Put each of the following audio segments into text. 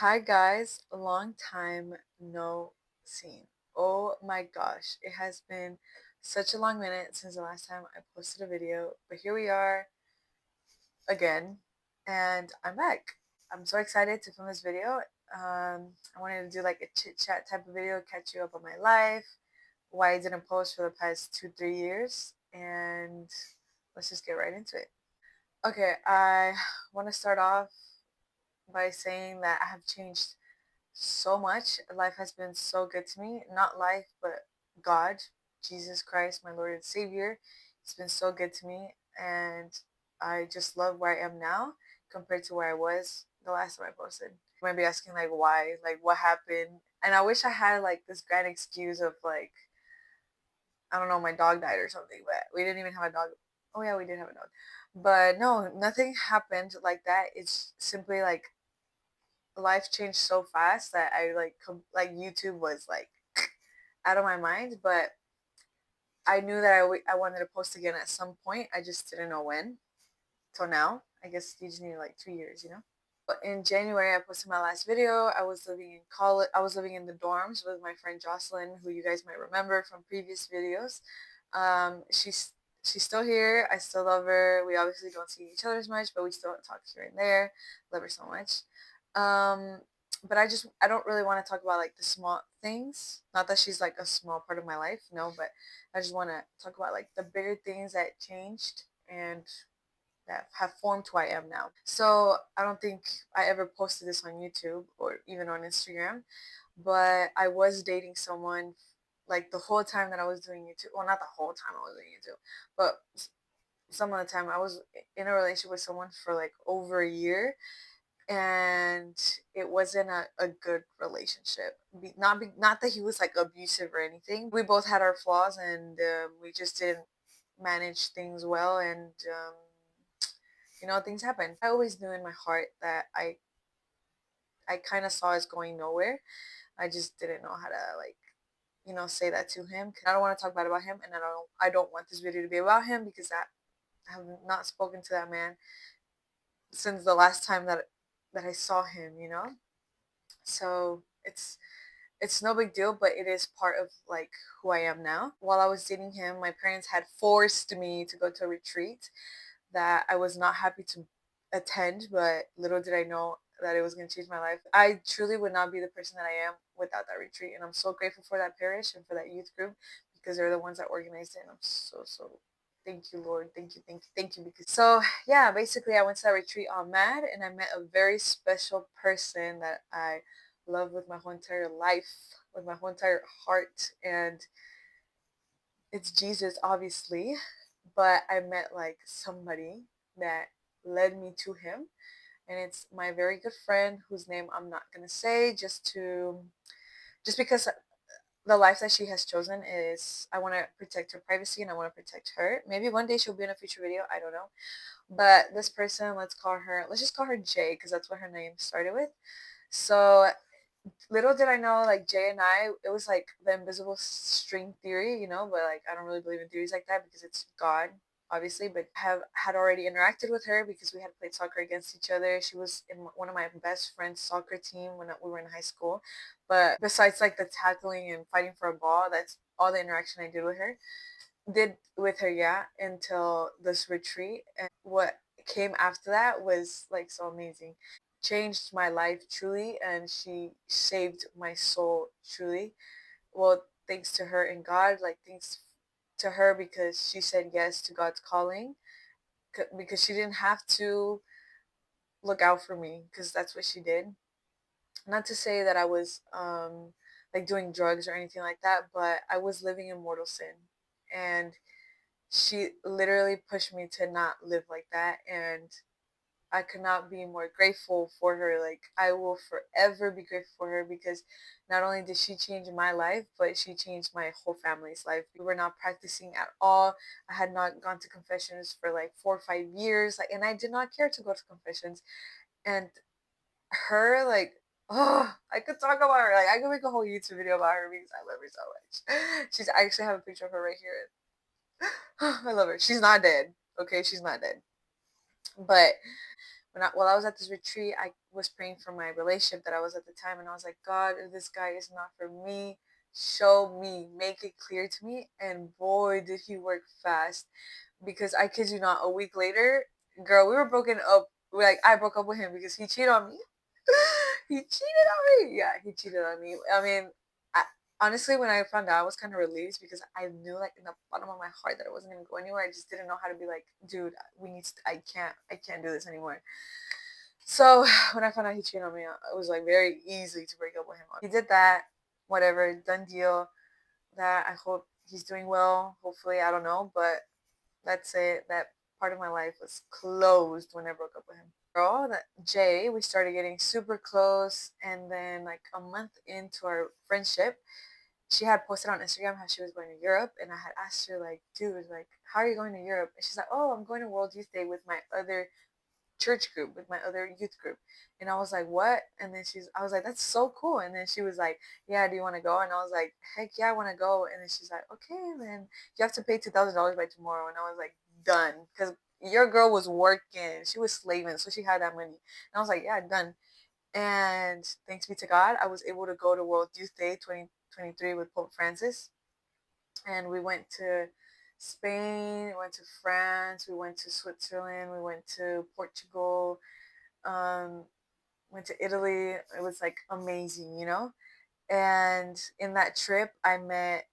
Hi guys, a long time no seen. Oh my gosh, it has been such a long minute since the last time I posted a video, but here we are again, and I'm back. I'm so excited to film this video. I wanted to do like a chit chat type of video, catch you up on my life, why I didn't post for the past 2, 3 years, and let's just get right into it. Okay, I want to start off by saying that I have changed so much. Life has been so good to me. Not life, but God, Jesus Christ, my Lord and Savior. It's been so good to me. And I just love where I am now compared to where I was the last time I posted. You might be asking, like, why? Like, what happened? And I wish I had, like, this grand excuse of, like, I don't know, my dog died or something, but we didn't even have a dog. Oh, yeah, we did have a dog. But no, nothing happened like that. It's simply like life changed so fast that I like YouTube was like out of my mind, but I knew that I wanted to post again at some point. I just didn't know when. Till now, I guess you just need like 2 years, you know. In January, I posted my last video. I was living in college. I was living in the dorms with my friend Jocelyn, who you guys might remember from previous videos. She's still here. I still love her. We obviously don't see each other as much, but we still talk here and there. Love her so much. Um, but I don't really want to talk about like the small things. Not that she's like a small part of my life, no, but I just want to talk about like the bigger things that changed and that have formed who I am now. So I don't think I ever posted this on YouTube or even on Instagram, but I was dating someone like the whole time that I was doing YouTube. Well, not the whole time I was doing YouTube, but some of the time I was in a relationship with someone for like over a year, and it wasn't a good relationship. Not that he was like abusive or anything. We both had our flaws, and we just didn't manage things well, and things happen. I always knew in my heart that I kind of saw us going nowhere. I just didn't know how to like say that to him. I don't want to talk bad about him, and I don't want this video to be about him because I have not spoken to that man since the last time that I saw him. So it's no big deal, but it is part of like who I am now. While I was dating him, my parents had forced me to go to a retreat that I was not happy to attend, but little did I know that it was going to change my life. I truly would not be the person that I am without that retreat, and I'm so grateful for that parish and for that youth group because they're the ones that organized it, and I'm so thank you, Lord. Thank you, thank you, thank you. Because so yeah, basically I went to that retreat all mad, and I met a very special person that I love with my whole entire life, with my whole entire heart, and it's Jesus, obviously, but I met like somebody that led me to him, and it's my very good friend whose name I'm not gonna say just because the life that she has chosen is I want to protect her privacy and I want to protect her. Maybe one day she'll be in a future video, I don't know. But this person, let's just call her Jay because that's what her name started with. So little did I know, like Jay and I, it was like the invisible string theory, but like I don't really believe in theories like that because it's God, obviously. But have had already interacted with her because we had played soccer against each other. She was in one of my best friend's soccer team when we were in high school. But besides like the tackling and fighting for a ball, that's all the interaction I did with her, yeah, until this retreat. And what came after that was like so amazing. Changed my life truly, and she saved my soul truly. Well, thanks to her and God, like thanks to her because she said yes to God's calling, because she didn't have to look out for me because that's what she did. Not to say that I was like doing drugs or anything like that, but I was living in mortal sin, and she literally pushed me to not live like that, and I could not be more grateful for her. Like, I will forever be grateful for her because not only did she change my life, but she changed my whole family's life. We were not practicing at all. I had not gone to confessions for like 4 or 5 years, like, and I did not care to go to confessions. And her, like, oh, I could talk about her. Like, I could make a whole YouTube video about her because I love her so much. I actually have a picture of her right here. I love her. She's not dead. Okay, she's not dead. But while I was at this retreat, I was praying for my relationship that I was at the time, and I was like, God, if this guy is not for me, show me, make it clear to me. And boy, did he work fast. Because I kid you not, a week later, girl, we were broken up. Like I broke up with him because he cheated on me. He cheated on me. Yeah, he cheated on me. I mean, I, honestly, when I found out, I was kind of relieved because I knew, like, in the bottom of my heart that it wasn't gonna go anywhere. I just didn't know how to be like, dude, I can't do this anymore. So when I found out he cheated on me, it was like very easy to break up with him. He did that, whatever, done deal. That I hope he's doing well. Hopefully, I don't know, but that's it. That part of my life was closed when I broke up with him. Girl, that Jay, we started getting super close, and then like a month into our friendship, she had posted on Instagram how she was going to Europe, and I had asked her like, dude, like, how are you going to Europe? And she's like, oh, I'm going to World Youth Day with my other church group, with my other youth group. And I was like, what? And then I was like, that's so cool. And then she was like, yeah, do you want to go? And I was like, heck yeah, I want to go. And then she's like, okay, then you have to pay $2,000 by tomorrow. And I was like, done. Because your girl was working, she was slaving, so she had that money. And I was like, yeah, done. And thanks be to God, I was able to go to World Youth Day 2023 with Pope Francis. And we went to Spain, we went to France, we went to Switzerland, we went to Portugal, um, went to Italy. It was like amazing, you know? And in that trip, I met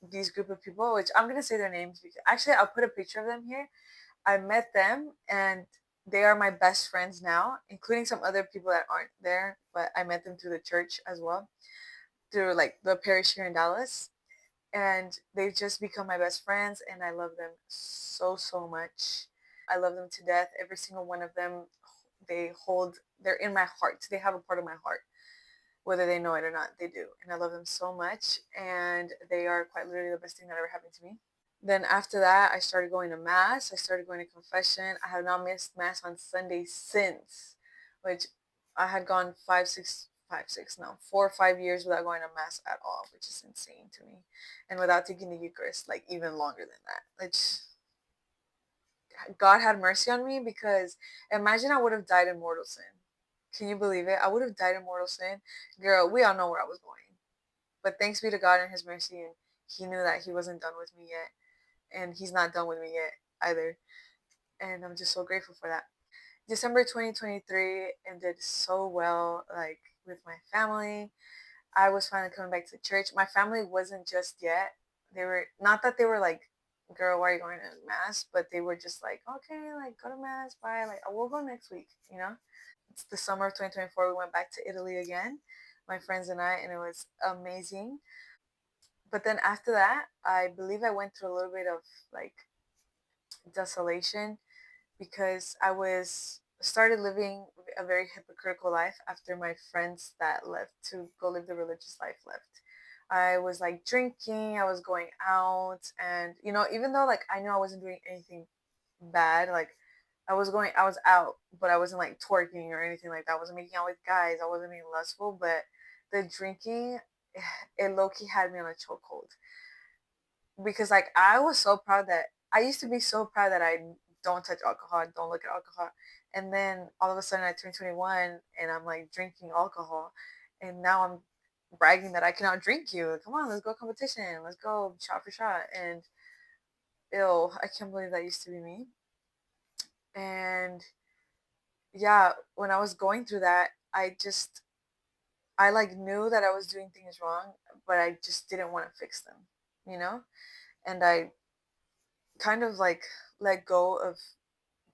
these group of people, which I'm gonna say their names because actually I'll put a picture of them here. I met them and they are my best friends now, including some other people that aren't there, but I met them through the church as well, through like the parish here in Dallas. And they've just become my best friends, and I love them so, so much. I love them to death. Every single one of them, they're in my heart. They have a part of my heart, whether they know it or not, they do. And I love them so much, and they are quite literally the best thing that ever happened to me. Then after that, I started going to mass. I started going to confession. I have not missed mass on Sunday since, which I had gone 4 or 5 years without going to mass at all, which is insane to me, and without taking the Eucharist, like even longer than that. Which God had mercy on me because imagine I would have died in mortal sin. Can you believe it? I would have died in mortal sin. Girl, we all know where I was going. But thanks be to God and His mercy, and He knew that He wasn't done with me yet, and He's not done with me yet either. And I'm just so grateful for that. December 2023 ended so well, like with my family. I was finally coming back to church. My family wasn't just yet. They were not that they were like, girl, why are you going to mass? But they were just like, okay, like go to mass, bye. Like, we'll go next week, you know? It's the summer of 2024. We went back to Italy again, my friends and I, and it was amazing. But then after that, I believe I went through a little bit of like desolation because I was started living a very hypocritical life after my friends that left to go live the religious life left. I was like drinking, I was going out, and even though like I knew I wasn't doing anything bad, like I was out, but I wasn't like twerking or anything like that. I wasn't making out with guys, I wasn't being lustful, but the drinking, it low key had me on a chokehold because like I was so proud that I used to be so proud that I don't touch alcohol, don't look at alcohol. And then all of a sudden I turned 21 and I'm like drinking alcohol. And now I'm bragging that I cannot drink you. Come on, let's go competition. Let's go shot for shot. And ew, I can't believe that used to be me. And yeah, when I was going through that, I like knew that I was doing things wrong, but I just didn't want to fix them, you know? And I kind of like let go of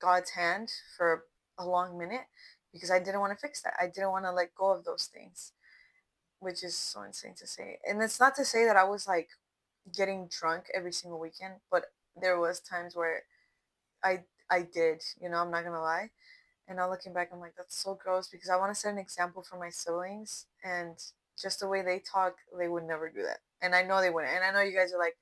God's hand for a long minute because I didn't want to fix that. I didn't want to let go of those things, which is so insane to say. And it's not to say that I was like getting drunk every single weekend, but there was times where I did, I'm not gonna lie. And now looking back, I'm like, that's so gross because I want to set an example for my siblings and just the way they talk, they would never do that. And I know they wouldn't. And I know you guys are like,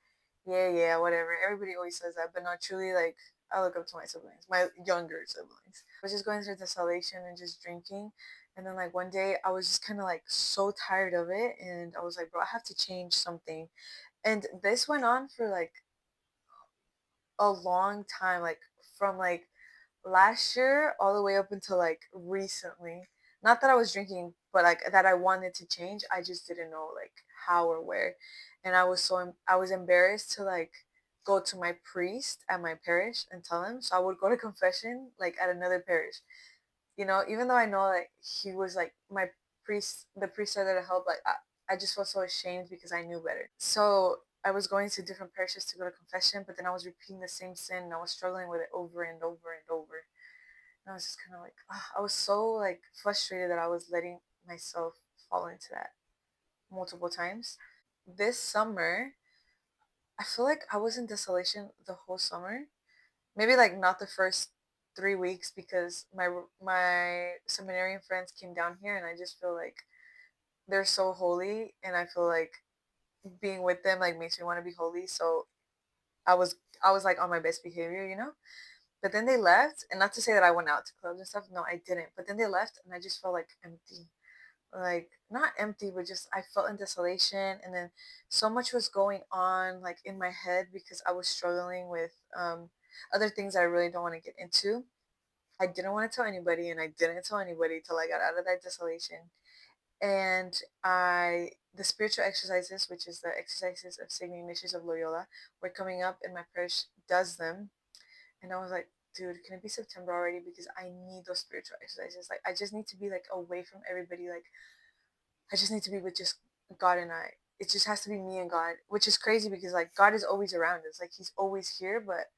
yeah, yeah, whatever. Everybody always says that, but not truly. Like, I look up to my siblings, my younger siblings. I was just going through desolation and just drinking. And then, like, one day I was just kind of like so tired of it. And I was like, bro, I have to change something. And this went on for like a long time, like from like last year all the way up until like recently, not that I was drinking, but like that I wanted to change, I just didn't know like how or where. And I was embarrassed to like go to my priest at my parish and tell him. So I would go to confession like at another parish, even though I know like he was like my priest, the priest there to help. Like I just felt so ashamed because I knew better. So I was going to different parishes to go to confession, but then I was repeating the same sin and I was struggling with it over and over and over. And I was just kind of like, I was so like frustrated that I was letting myself fall into that multiple times. This summer, I feel like I was in desolation the whole summer. Maybe like not the first 3 weeks because my seminarian friends came down here and I just feel like they're so holy and I feel like being with them like makes me want to be holy. So I was I was like on my best behavior. But then they left, and not to say that I went out to clubs and stuff. No, I didn't. But then they left, and I just felt like empty. Like not empty, but just I felt in desolation, and then so much was going on like in my head because I was struggling with other things that I really don't want to get into. I didn't want to tell anybody, and I didn't tell anybody till I got out of that desolation. And the spiritual exercises, which is the exercises of Saint Ignatius of Loyola, were coming up, and my parish does them. And I was like, dude, can it be September already? Because I need those spiritual exercises. Like, I just need to be like away from everybody. Like, I just need to be with just God and I. It just has to be me and God, which is crazy because like God is always around us. Like, He's always here, but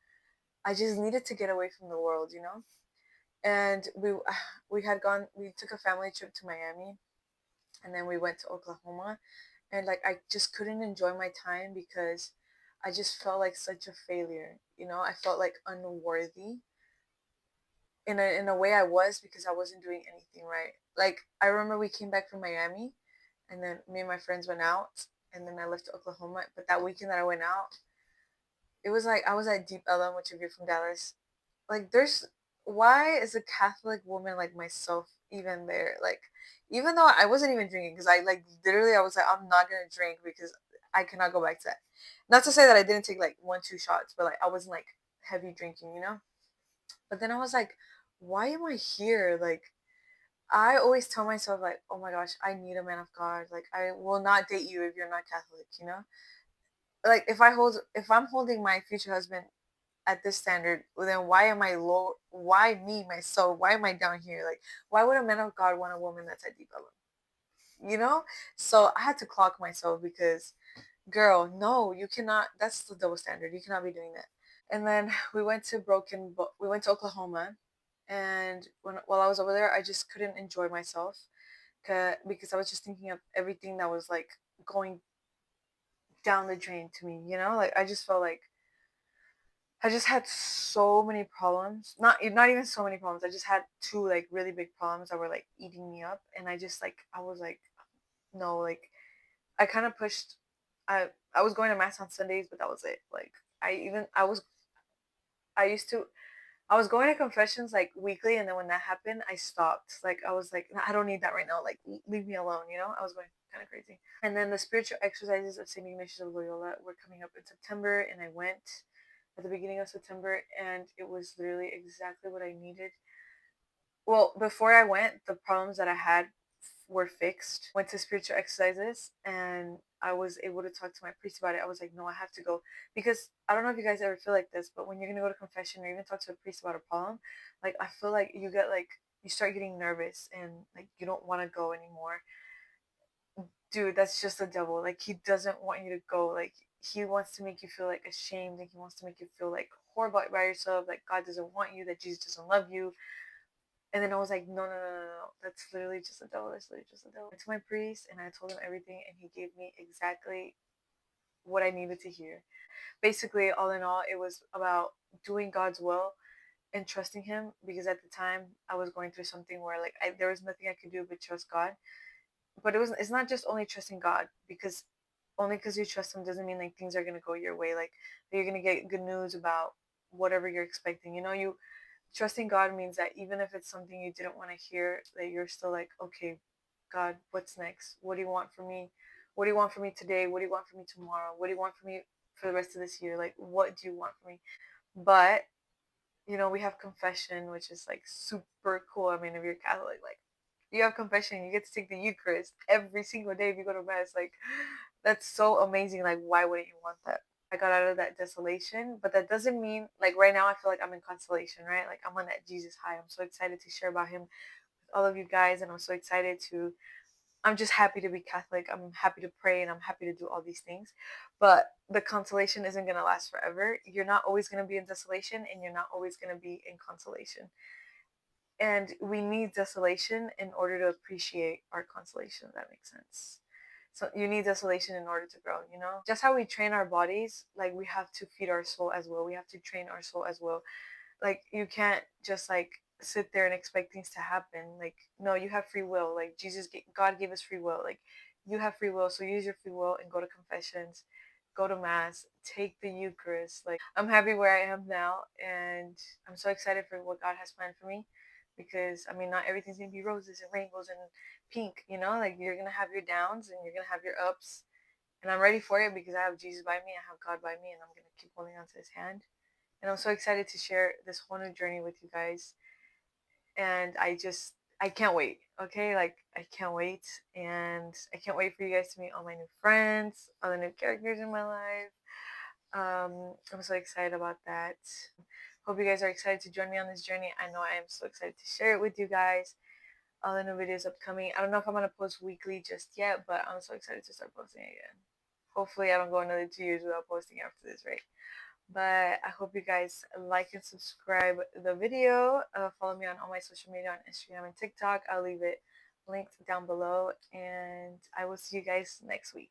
I just needed to get away from the world. And we took a family trip to Miami, and then we went to Oklahoma, and like I just couldn't enjoy my time because I just felt like such a failure. I felt like unworthy in a way I was because I wasn't doing anything right. Like I remember we came back from Miami and then me and my friends went out and then I left to Oklahoma. But that weekend that I went out, it was like I was at Deep Ellum, which if you're from Dallas, like there's why is a Catholic woman like myself even there? Like even though I wasn't even drinking because I like literally I was like I'm not gonna drink because I cannot go back to that. Not to say that I didn't take like 1-2 shots, but like I wasn't like heavy drinking. But then I was like, why am I here? Like, I always tell myself, like, oh my gosh, I need a man of God. Like, I will not date you if you're not Catholic. Like, if I'm holding my future husband at this standard, well, then why am I low? Why me, myself? Why am I down here? Like, why would a man of God want a woman that's at deep level? You know? So I had to clock myself because, girl, no, you cannot. That's the double standard. You cannot be doing that. And then we went to Oklahoma, and while I was over there, I just couldn't enjoy myself because I was just thinking of everything that was like going down the drain to me. Like I just felt like I just had so many problems. Not even so many problems. I just had two like really big problems that were like eating me up, and I was like no, like I kind of pushed. I was going to mass on Sundays, but that was it. Like I used to I was going to confessions like weekly, and then when that happened, I stopped. Like I was like, "Nah, I don't need that right now. Like leave me alone. I was going kind of crazy. And then the spiritual exercises of Saint Ignatius of Loyola were coming up in September, and I went at the beginning of September, and it was literally exactly what I needed. Well, before I went, the problems that I had were fixed. Went to spiritual exercises and I was able to talk to my priest about it. I was like, no, I have to go because I don't know if you guys ever feel like this, but when you're gonna go to confession or even talk to a priest about a problem, like I feel like you start getting nervous and like you don't want to go anymore. Dude, that's just the devil. Like he doesn't want you to go. Like he wants to make you feel like ashamed and he wants to make you feel like horrible about yourself. Like God doesn't want you. That Jesus doesn't love you. And then I was like, no, no, no, no, no. That's literally just a devil. That's literally just a devil. I went to my priest and I told him everything, and he gave me exactly what I needed to hear. Basically, all in all, it was about doing God's will and trusting Him because at the time I was going through something where like there was nothing I could do but trust God. But it's not just only trusting God because only because you trust Him doesn't mean like things are gonna go your way. Like that you're gonna get good news about whatever you're expecting. You trusting God means that even if it's something you didn't want to hear, that you're still like, okay, God, what's next? What do you want from me? What do you want from me today? What do you want from me tomorrow? What do you want from me for the rest of this year? Like, what do you want from me? But we have confession, which is like super cool. I mean, if you're Catholic, like you have confession, you get to take the Eucharist every single day if you go to mass. Like that's so amazing. Like why wouldn't you want that? I got out of that desolation, but that doesn't mean like right now I feel like I'm in consolation, right? Like I'm on that Jesus high. I'm so excited to share about him with all of you guys, and I'm so excited to I'm just happy to be Catholic. I'm happy to pray and I'm happy to do all these things. But the consolation isn't going to last forever. You're not always going to be in desolation and you're not always going to be in consolation. And we need desolation in order to appreciate our consolation, if that makes sense. So you need desolation in order to grow, you know? Just how we train our bodies, like we have to feed our soul as well. We have to train our soul as well. Like you can't just like sit there and expect things to happen. Like no, you have free will. Like God gave us free will. Like you have free will, so use your free will and go to confessions, go to mass, take the Eucharist. Like I'm happy where I am now, and I'm so excited for what God has planned for me. Because I mean, not everything's gonna be roses and rainbows and pink. You know, like you're gonna have your downs and you're gonna have your ups. And I'm ready for it because I have Jesus by me, I have God by me, and I'm gonna keep holding on to His hand. And I'm so excited to share this whole new journey with you guys. And I can't wait. Okay, like I can't wait, and I can't wait for you guys to meet all my new friends, all the new characters in my life. I'm so excited about that. Hope you guys are excited to join me on this journey. I know I am so excited to share it with you guys. All the new videos upcoming. I don't know if I'm gonna post weekly just yet, but I'm so excited to start posting again. Hopefully, I don't go another 2 years without posting after this, right? But I hope you guys like and subscribe the video. Follow me on all my social media on Instagram and TikTok. I'll leave it linked down below. And I will see you guys next week.